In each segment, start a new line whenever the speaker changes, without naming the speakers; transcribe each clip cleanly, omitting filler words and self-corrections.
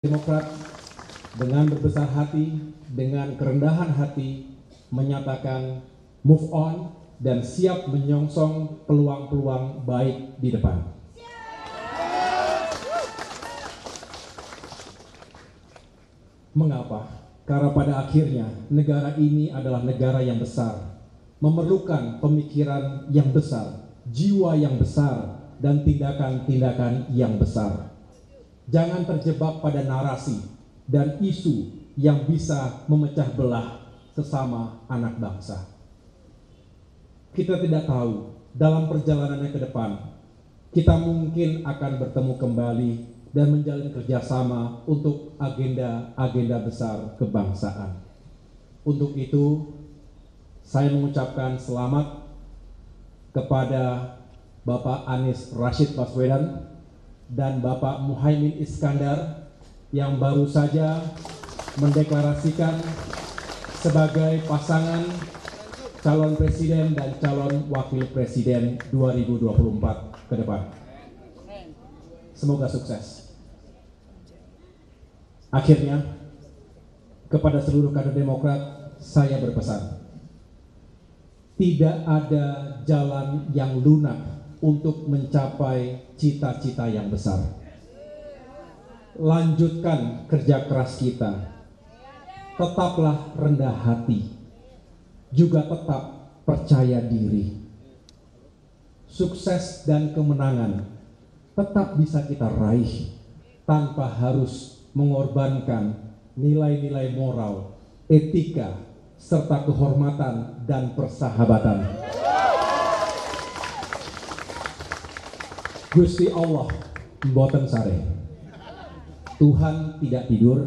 Demokrat dengan berbesar hati, dengan kerendahan hati menyatakan move on dan siap menyongsong peluang-peluang baik di depan. Mengapa? Karena pada akhirnya negara ini adalah negara yang besar, memerlukan pemikiran yang besar, jiwa yang besar, dan tindakan-tindakan yang besar. Jangan terjebak pada narasi dan isu yang bisa memecah belah sesama anak bangsa. Kita tidak tahu dalam perjalanannya ke depan, kita mungkin akan bertemu kembali dan menjalin kerjasama untuk agenda-agenda besar kebangsaan. Untuk itu, saya mengucapkan selamat kepada Bapak Anies Rashid Baswedan dan Bapak Muhaimin Iskandar yang baru saja mendeklarasikan sebagai pasangan calon presiden dan calon wakil presiden 2024 ke depan. Semoga sukses. Akhirnya, kepada seluruh kader Demokrat, saya berpesan, tidak ada jalan yang lunak untuk mencapai cita-cita yang besar. Lanjutkan kerja keras kita, tetaplah rendah hati, juga tetap percaya diri. Sukses dan kemenangan tetap bisa kita raih tanpa harus mengorbankan nilai-nilai moral, etika, serta kehormatan dan persahabatan. Gusti Allah mboten sare. Tuhan tidak tidur.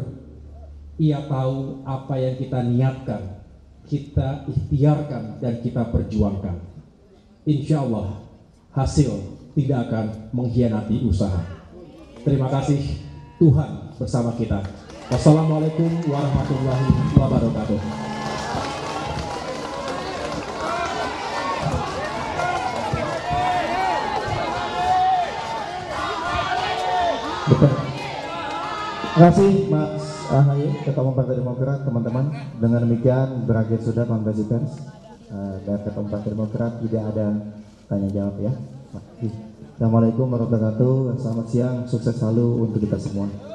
Ia tahu apa yang kita niatkan, kita ikhtiarkan, dan kita perjuangkan. Insya Allah hasil tidak akan mengkhianati usaha. Terima kasih. Tuhan bersama kita. Wassalamualaikum warahmatullahi wabarakatuh.
Terima kasih Mas AHY, Ketua Umum Partai Demokrat. Teman-teman, dengan demikian berakhir sudah konferensi pers dari Ketua Umum Partai Demokrat. Tidak ada tanya jawab ya. Assalamualaikum warahmatullahi wabarakatuh. Selamat siang, sukses selalu untuk kita semua.